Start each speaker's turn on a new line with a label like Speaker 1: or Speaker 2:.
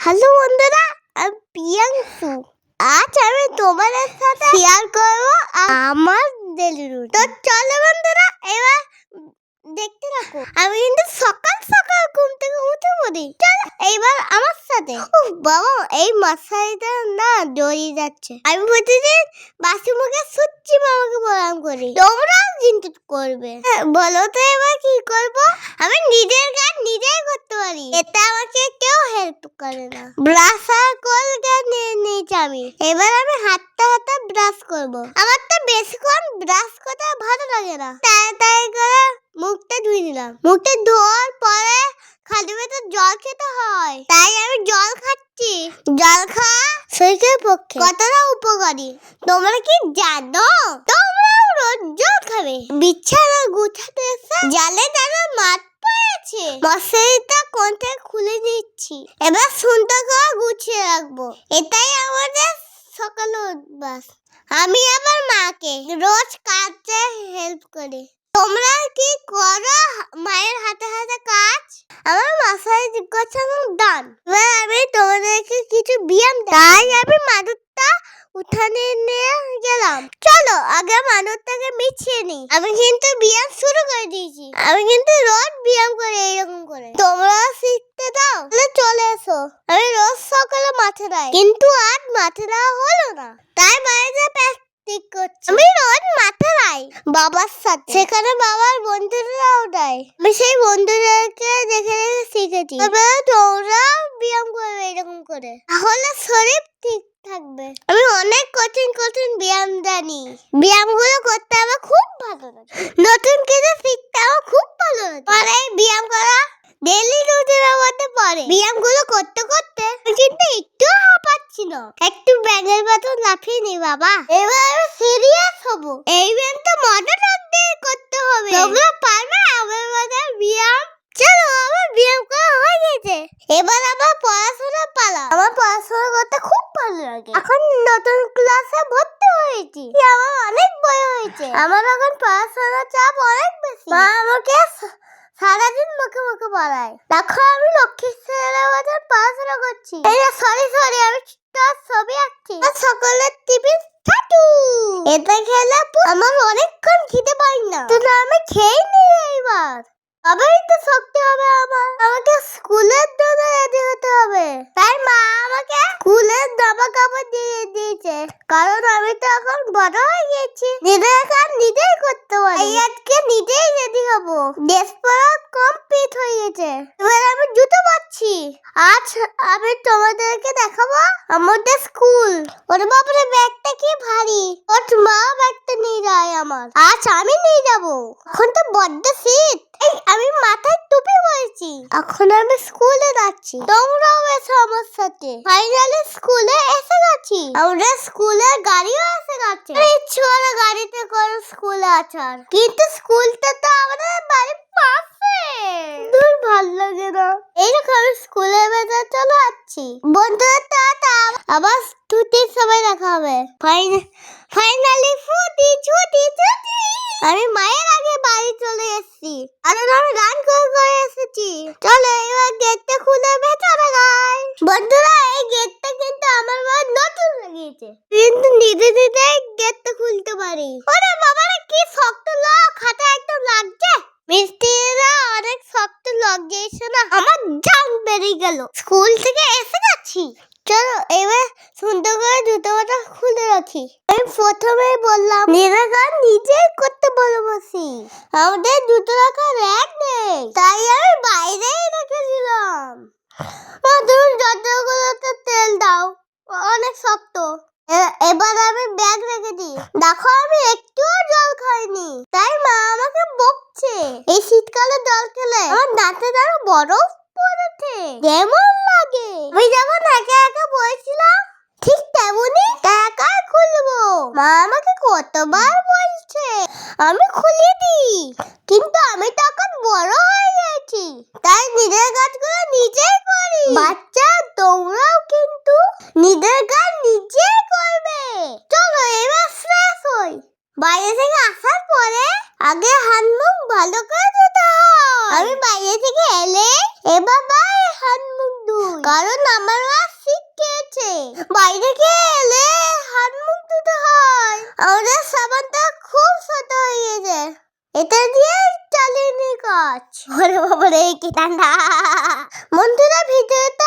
Speaker 1: Hello বন্ধুরা, আমি প্রিয়াংশু। আজ আমি তোমাদের সাথে শেয়ার করবো আমার ডেইলি রুটিন। তো চলো বন্ধুরা, এবার দেখতে থাকো। আমি কিন্তু সকাল সকাল ঘুম থেকে উঠে পড়ি। চলো এইবার আমার সাথে। বাবা, এই মশারিটা না জড়িয়ে যাচ্ছে। আমি প্রতিদিন বাসি মুখে সূর্যি মামাকে প্রণাম করি। তোমরাও কিন্তু করবে। বলো তো এবার কি করবো? আমি নিজের কাজ নিজেই করতে পারি, এটা আমাকে কেউ হেল্প করে না। ব্রাশ আর কোলগেট নিয়ে নিয়েছি আমি। এবার আমি হাঁটতে হাঁটতে ব্রাশ করবো। আমার তো বেশিক্ষণ ব্রাশ করতে ভালো লাগে না, তাই করে মুখটা ধুয়ে নিলাম। মুখটা ধোয়ার পরে খালি পেটে জল খেতে হয়, তাই আমি জল খাচ্ছি। জল খাওয়া শরীরের পক্ষে কতটা উপকারী তোমরা কি জানো? তোমরাও রোজ জল খাবে। বিছানা গুছাতে এসে জালে তারা মাঠ পড়েছে, মশারিটা কোণ থেকে খুলে দিচ্ছি। এবার সুন্দর করে গুছিয়ে রাখবো, এটাই আমাদের সকাল অভ্যাস। আমি আবার মাকে রোজ কাজে হেল্প করি। তোমরা কি করো মায়ের হাতে হাতে কাজ? আমার মশারি গোছানো ডান। এবার আমি তোমাদেরকে কিছু ব্যায়াম তাই আমি মাদুরটা উঠানে নিয়ে গেলাম। চলো আগে মাদুরটাকে মিছিয়ে নিই। আমি কিন্তু ব্যায়াম শুরু করে দিয়েছি। আমি কিন্তু রোজ ব্যায়াম করি এইরকম করে। তোমরা শিখতে দাও তাহলে চলে এসো। আমি রোজ সকালে মাঠে যাই, কিন্তু আজ মাঠে যাওয়া হলো না, তাই বাইরে প্র্যাকটিস করছি। আমি রোজ মাঠে যাই বাবার সাথে, সেখানে বাবার বন্ধুরাও দেয়। আমি সেই বন্ধুদেরকে দেখে দেখে শিখেছি। এবার তোমরাও ব্যায়াম করবে এরকম করে, তাহলে শরীর ঠিক থাকবে। আমি অনেক কঠিন কঠিন ব্যায়াম জানি। ব্যায়ামগুলো করতে আমার খুব ভালো লাগে। নতুন কিছু শিখতে আমার খুব ভালো লাগে। পরে ব্যায়াম করা ডেইলি রুটিনের মধ্যে পড়ে। ব্যায়ামগুলো করতে করতে কিন্তু একটু হাঁপাচ্ছি না। একটু ব্যাঙের মতো লাফিয়ে নি বাবা। এবার আমি সিরিয়াস হবো। এই ব্যায়ামটা মনের মধ্যে করতে হবে। তোমরা পারবে আমার মতো ব্যায়াম? চলো, আমার ব্যায়াম করা হয়ে গেছে। এবার আমার পড়াশোনা পালা। আমার পড়াশোনা করতে খুব ভালো লাগে। এখন নতুন ক্লাসে ভর্তি হয়েছি, আমার অনেক বড় হয়েছে। আমার এখন পড়াশোনার চাপ অনেক বেশি। মা আমাকে সারাদিন মুখে মুখে পড়ায়। দেখো আমি লক্ষ্মী ছেলের মতো পড়াশোনা করছি। সরি আমি তোর ছবি আঁকছি। সকলের টিফিন ছাটু। এটা খেলে আমার অনেকক্ষণ খিদে পাই না, তো আমি খেয়ে নিই এইবার। তবেই তো শক্তি হবে আমার। আমাকে স্কুলের জন্য রেডি হতে হবে, তাই মা আমাকে স্কুলের জামা কাপড় দিয়ে দিয়েছে। কারণ আমি তো এখন বড় হয়ে গেছি, নিজের কাজ নিজেই করতে পারি। আজকে নিজেই রেডি হবো। ড্রেস পরা কমপ্লিট হয়ে গেছে, এবার আমি জুতো পরছি। আজ আমি তোমাদেরকে দেখাবো আমাদের স্কুল। ওর বাপরে ব্যাগটা কি ভারী। ওর মা ব্যাগটা নিয়ে যায় আমার, আজ আমি নিয়ে যাবো। এখন তো বড্ড শীত, আমি মাথায় টুপি পরেছি। এখন আমি স্কুলে যাচ্ছি, তোমরাও এসো আমার সাথে। ফাইনালি স্কুলে এসে গেছি। আমাদের স্কুলের গাড়িও এসে গেছে। ইচ্ছে করে গাড়িতে করে স্কুলে আসার, কিন্তু স্কুলটা তো আমাদের বাড়ির পাশে। দূর ভালো লাগে না। এইরকম আমি স্কুলের ভেতরে চলে যাচ্ছি। বন্ধুরা টাটা, আবার ছুটির সময় দেখা হবে। ফাইনালি ছুটি। আমি মায়ের আগে বাড়ি চলে এসেছি, কারণ আমি গান করে এসেছি। চলো এবার গেটটা খুলে ভেতরে যাই। বন্ধুরা এই গেটটা কিন্তু আমার মা নতুন লাগিয়েছে, কিন্তু নিজে গেটটা খুলতে পারি। ওরে বাবারে কি শক্ত লক, হাতে একদম লাগছে। মিস্ত্রিরা অনেক শক্ত লক দিয়েছে না, আমার জান বেরিয়ে গেল। স্কুল থেকে এসে গেছি। চলো এবার সুন্দর করে জুতোটা খুলে রাখি। আমি প্রথমেই বললাম নিজের কাজ নিজেই করতে বলেছি। আমাদের জুতো রাখার র্যাক নেই, তাই আমি বাইরেই রেখেছিলাম। তুমি জুতোগুলোতে তেল দাও, অনেক শক্ত। এবার আমি ব্যাগ রেখে দিই। দেখো আমি একটুও জল খাইনি, তাই মা আমাকে বকছে। এই শীতকালে জল খেলে আমার দাঁতে আরো বরফ পড়েছে, কেমন লাগে। আমি যখন একা একা বলছিলাম ঠিক তেমনই একাই খুলবো। মা আমাকে কতবার বলছে আমি খুলে দিই, কিন্তু আমি তখন বড় হয়ে গেছি, তাই নিজের কাজগুলো নিজেই করি। বাচ্চা তোমরাও কিন্তু নিজের কাজ নিজেই করবে। চলো এবার ফ্রেশ হই। বাইরে থেকে আসার পরে আগে হাত মুখ ভালো করে ধুতে হয়। আমি বাইরে থেকে এলে এবার হাত মুখ ধুই, কারণ আমার মা আছে। বাইরে গেলে হাত মুখ ধুতে হয়। আমাদের সাবানটা খুব ছোট হয়ে গেছে, এটা দিয়ে চালিয়ে নি কাজ। ওরে বাবারে কি ঠান্ডা। বন্ধুরা ভিডিওটা